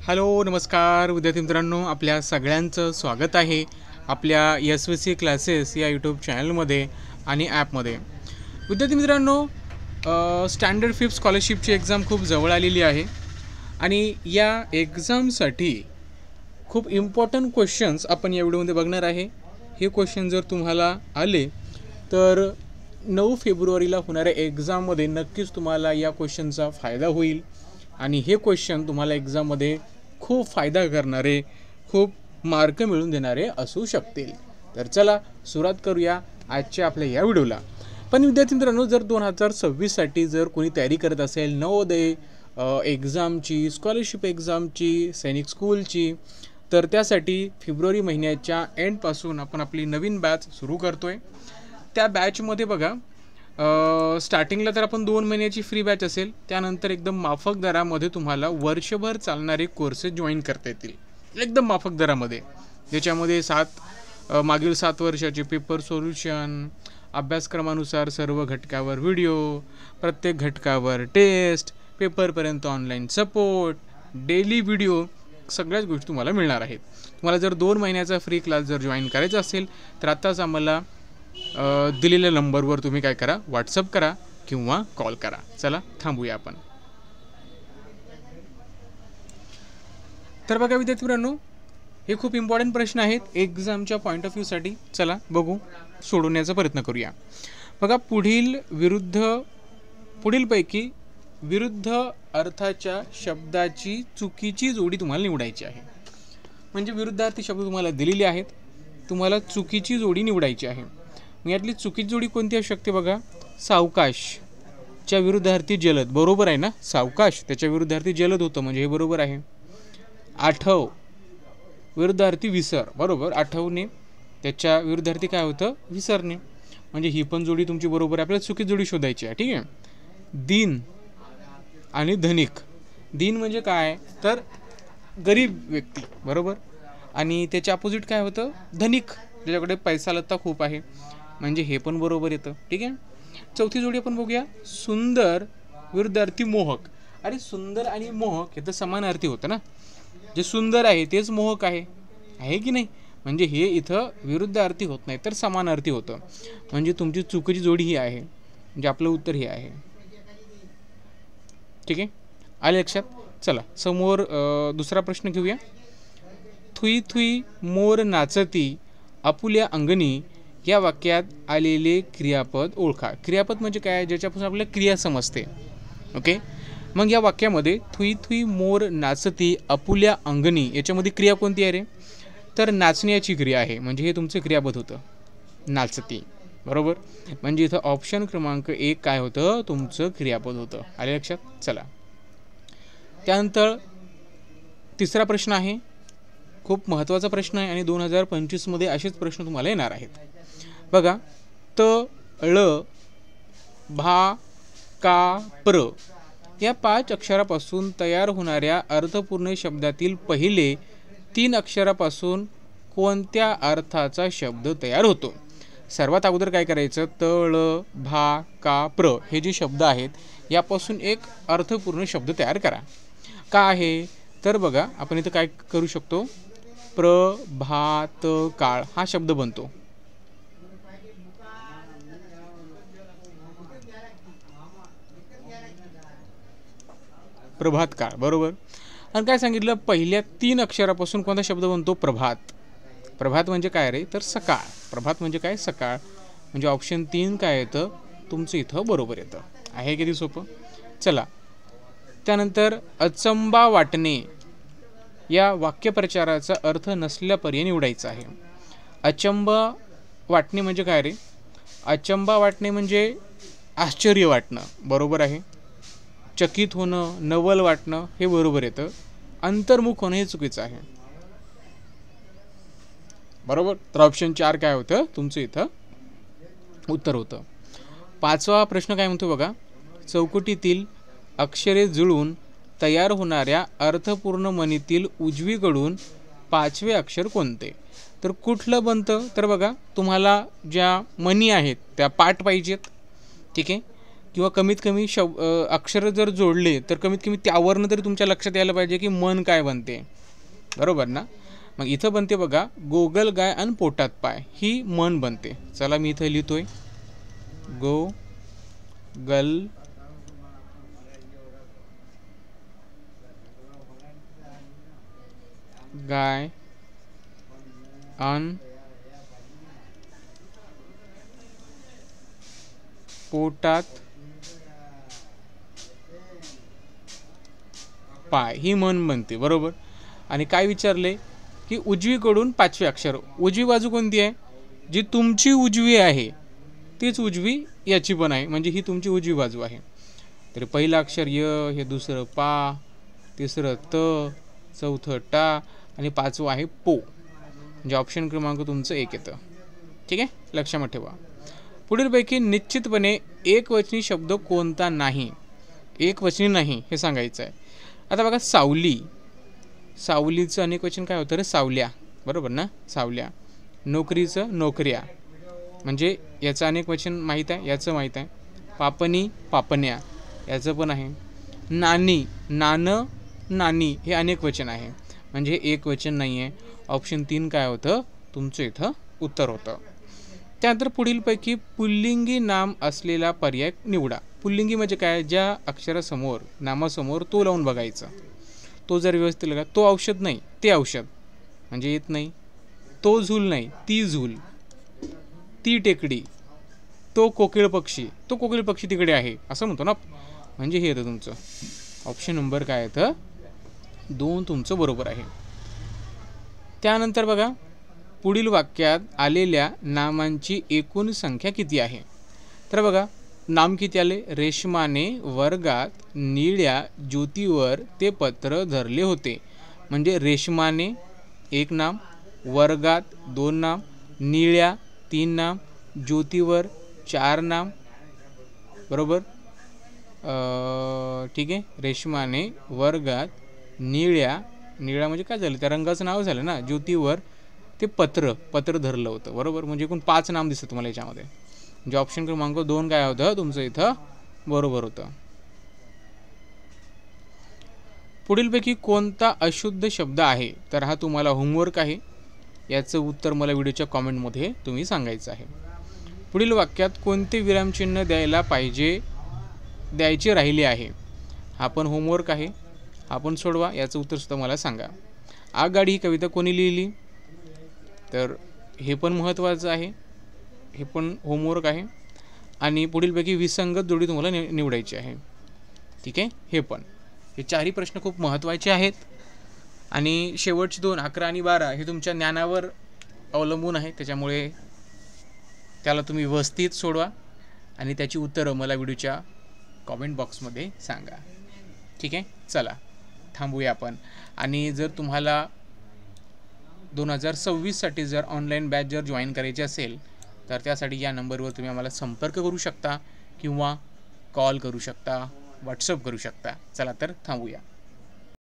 Hello नमस्कार विद्यार्थी मित्रांनो, आपल्या सगळ्यांचं स्वागत आहे आपल्या SVC क्लासेस या यूट्यूब चॅनलमध्ये आणि ॲपमध्ये. विद्यार्थी मित्रांनो, स्टँडर्ड 5 स्कॉलरशिपची एक्झाम खूप जवळ आलेली आहे आणि या एक्झामसाठी खूप इम्पॉर्टंट क्वेश्चन्स आपण या व्हिडिओमध्ये बघणार आहे. हे क्वेश्चन जर तुम्हाला आले तर 9 फेब्रुवारीला होणाऱ्या एक्झाममध्ये नक्कीच तुम्हाला या क्वेश्चनचा फायदा होईल आणि हे क्वेश्चन तुम्हाला एक्झाममध्ये खूप फायदा करणारे, खूप मार्क मिळवून देणारे असू शकतील. तर चला सुरुवात करूया आजच्या आपल्या या व्हिडिओला. पण विद्यार्थी मित्रांनो, जर 2026साठी जर कोणी तयारी करत असेल नवोदय एक्झामची, स्कॉलरशिप एक्झामची, सैनिक स्कूलची, तर त्यासाठी फेब्रुवारी महिन्याच्या एंडपासून आपण आपली नवीन बॅच सुरू करतो आहे. त्या बॅचमध्ये बघा, स्टार्टिंगला तर आपण 2 महिन्याची फ्री बॅच असेल, त्यानंतर एकदम माफक दरामध्ये तुम्हाला वर्षभर चालणारे कोर्सेस जॉईन करता येतील एकदम माफक दरामध्ये, ज्याच्यामध्ये मागील 7 वर्षाचे पेपर सोल्युशन, अभ्यासक्रमानुसार सर्व घटकावर व्हिडिओ, प्रत्येक घटकावर टेस्ट, पेपरपर्यंत ऑनलाईन सपोर्ट, डेली व्हिडिओ, सगळ्याच गोष्टी तुम्हाला मिळणार आहेत. तुम्हाला जर 2 महिन्याचा फ्री क्लास जर जॉईन करायचा असेल तर आत्ताच आम्हाला दिलेल्या नंबरवर तुम्ही काय करा, व्हॉट्सअप करा किंवा कॉल करा. चला थांबूया आपण. तर बघा विद्यार्थी मित्रांनो, हे खूप इम्पॉर्टंट प्रश्न आहेत एक्झामच्या पॉईंट ऑफ व्ह्यूसाठी. चला बघू, सोडवण्याचा प्रयत्न करूया. बघा, पुढीलपैकी विरुद्ध अर्थाच्या शब्दाची चुकीची जोडी तुम्हाला निवडायची आहे. म्हणजे विरुद्धार्थी शब्द तुम्हाला दिलेले आहेत, तुम्हाला चुकीची जोडी निवडायची आहे. यातली चुकीची जोडी कोणती असू शकते? बघा, सावकाशच्या विरुद्धार्थी जलद, बरोबर आहे ना. सावकाश त्याच्या विरुद्धार्थी जलद होतं, म्हणजे हे बरोबर आहे. आठव विरुद्धार्थी विसर, बरोबर. आठवणे त्याच्या विरुद्धार्थी काय होतं? विसरणे, म्हणजे ही पण जोडी तुमची बरोबर आहे. आपल्याला चुकीची जोडी शोधायची आहे, ठीक आहे. दीन आणि धनिक, दीन म्हणजे काय तर गरीब व्यक्ती, बरोबर. आणि त्याच्या अपोजिट काय होतं? धनिक, ज्याच्याकडे पैसा लत्ता खूप आहे, म्हणजे हे पण बरोबर येतं, ठीक आहे. चौथी जोडी आपण बघूया, सुंदर विरुद्धार्थी मोहक. अरे सुंदर आणि मोहक हे तर समान अर्थी होतं ना. जे सुंदर आहे तेच मोहक आहे की नाही, म्हणजे हे इथं विरुद्ध अर्थी होत नाही तर समान अर्थी होतं. म्हणजे तुमची चुकीची जोडी ही आहे, म्हणजे आपलं उत्तर हे आहे, ठीक आहे. आले लक्षात? चला समोर दुसरा प्रश्न घेऊया. थुई थुई मोर नाचती आपुल्या अंगणी या वाक्यात आलेले क्रियापद ओळखा. क्रियापद म्हणजे काय? ज्याच्यापासून आपल्याला क्रिया समजते, ओके. मग या वाक्यामध्ये थुई थुई मोर नाचती आपुल्या अंगणी, याच्यामध्ये क्रिया कोणती आहे रे? तर नाचण्याची क्रिया आहे, म्हणजे हे तुमचं क्रियापद होतं, नाचती, बरोबर. म्हणजे इथं ऑप्शन क्रमांक 1 काय होतं? तुमचं क्रियापद होतं. आले लक्षात? चला त्यानंतर तिसरा प्रश्न आहे, खूप महत्त्वाचा प्रश्न आहे आणि 2025मध्ये असेच प्रश्न तुम्हाला येणार आहेत. बघा, त ळ भा का प्र या 5 अक्षरापासून तयार होणाऱ्या अर्थपूर्ण शब्दातील पहिले 3 अक्षरापासून कोणत्या अर्थाचा शब्द तयार होतो? सर्वात अगोदर काय करायचं? त ळ भा का प्र हे जे शब्द आहेत यापासून एक अर्थपूर्ण शब्द तयार करा. का आहे तर बघा, आपण इथं काय करू शकतो? प्रभात काळ हा शब्द बनतो. प्रभात काळ, बरोबर. आणि काय सांगितलं? पहिल्या 3 अक्षरापासून कोणता शब्द बनतो? प्रभात. प्रभात म्हणजे काय रे? तर सकाळ. प्रभात म्हणजे काय? सकाळ. म्हणजे ऑप्शन 3 काय येतं? तुमचं इथं बरोबर येतं. आहे किती सोपं. चला त्यानंतर अचंबा वाटणे या वाक्यप्रचाराचा अर्थ नसलेला पर्याय निवडायचा आहे. अचंबा वाटणे म्हणजे काय रे? अचंबा वाटणे म्हणजे आश्चर्य वाटणं, बरोबर आहे. चकित होणं, नवल वाटणं हे बरोबर येतं. अंतर्मुख होणं हे चुकीचं आहे, बरोबर. तर ऑप्शन 4 काय होतं? तुमचं इथं उत्तर होतं. 5वा प्रश्न काय म्हणतो बघा, चौकटीतील अक्षरे जुळून तयार होणाऱ्या अर्थपूर्ण मणीतील उजवीकडून 5वे अक्षर कोणते? तर कुठलं बनतं? तर बघा, तुम्हाला ज्या मणी आहेत त्या पाठ पाहिजेत, ठीक आहे. किंवा कमीत कमी अक्षर जर जोडले तर कमीत कमी त्यावरनं तरी तुमच्या लक्षात यायला पाहिजे की मन काय बनते, बरोबर ना. मग इथं बनते बघा, गोगल गाय आणि पोटात पाय, ही मन बनते. चला मी इथं लिहितोय, गो गल गाय अन पोटात पाय, ही मन बनते, बरोबर. आणि काय विचारले की उजवीकडून 5वे अक्षर, उजवी बाजू कोणती आहे, जी तुमची उजवी आहे तीच उजवी याची पण आहे, म्हणजे ही तुमची उजवी बाजू आहे. तर पहिलं अक्षर य, हे दुसरं पा, तिसरं त, चौथं टा आणि 5वं आहे पो, म्हणजे ऑप्शन क्रमांक तुमचं 1 येतं. ठीक आहे, लक्षात ठेवा. पुढीलपैकी निश्चितपणे एकवचनी शब्द कोणता नाही, एकवचनी नाही हे सांगायचं आहे. आता बघा, सावली, सावलीचं अनेकवचन काय होतं रे, सावल्या, बरोबर ना, सावल्या. नोकरीचं नोकऱ्या, म्हणजे याचं अनेकवचन माहीत आहे, याचं माहीत आहे. पापणी पापण्या, याचं पण आहे. नानी, नानं नानी, हे अनेकवचन आहे, म्हणजे हे एकवचन नाही आहे. ऑप्शन 3 काय होतं तुमचं इथं उत्तर होतं. त्यानंतर पुढीलपैकी पुल्लिंगी नाम असलेला पर्याय निवडा. पुल्लिंगी म्हणजे काय, ज्या अक्षरासमोर नामासमोर तो लावून बघायचा, तो जर व्यवस्थित लगा, तो औषध नाही ते औषध, म्हणजे येत नाही. तो झूल नाही ती झूल, ती टेकडी, तो कोकिळ पक्षी, तो कोकिळ पक्षी तिकडे आहे, असं म्हणतो ना, म्हणजे हे येतं तुमचं ऑप्शन नंबर काय येतं 2 तुमचं बरोबर आहे. त्यानंतर बघा, पुढील वाक्यात आलेल्या नामांची एकूण संख्या किती आहे. तर बघा, नाम किती आले, रेशमाने वर्गात निळ्या ज्योतीवर ते पत्र धरले होते, म्हणजे रेशमाने 1 नाम, वर्गात 2 नाम, निळ्या 3 नाम, ज्योतीवर 4 नाम, बरोबर. ठीक आहे, रेशमाने वर्गात निळ्या, निळ्या म्हणजे काय झालं, त्या रंगाचं नाव झालं ना, ज्योतीवर ते पत्र धरलं होतं, बरोबर. म्हणजे एकूण 5 नाम दिसतं तुम्हाला याच्यामध्ये, म्हणजे ऑप्शन क्रमांक 2 काय होतं तुमचं इथं बरोबर होतं. पुढीलपैकी कोणता अशुद्ध शब्द आहे, तर हा तुम्हाला होमवर्क आहे, याचं उत्तर मला व्हिडिओच्या कॉमेंटमध्ये तुम्ही सांगायचं आहे. पुढील वाक्यात कोणते विरामचिन्ह द्यायचे राहिले आहे, हा पण होमवर्क आहे, आपण सोडवा, याचं उत्तरसुद्धा मला सांगा. आगगाडी ही कविता कोणी लिहिली, तर हे पण महत्त्वाचं आहे, हे पण होमवर्क आहे. आणि पुढीलपैकी विसंगत जोडी तुम्हाला निवडायची आहे. ठीक आहे, हे पण, हे 4ही प्रश्न खूप महत्त्वाचे आहेत. आणि शेवटचे 2 11 आणि 12 हे तुमच्या ज्ञानावर अवलंबून आहे, त्याच्यामुळे त्याला तुम्ही व्यवस्थित सोडवा आणि त्याची उत्तरं मला व्हिडिओच्या कॉमेंट बॉक्समध्ये सांगा. ठीक आहे, चला थांबूया आपण. आणि जर तुम्हाला 2026साठी जर ऑनलाईन बॅच जर जॉईन करायची असेल, तर त्यासाठी या नंबरवर तुम्ही आम्हाला संपर्क करू शकता किंवा कॉल करू शकता, व्हॉट्सअप करू शकता. चला तर थांबूया.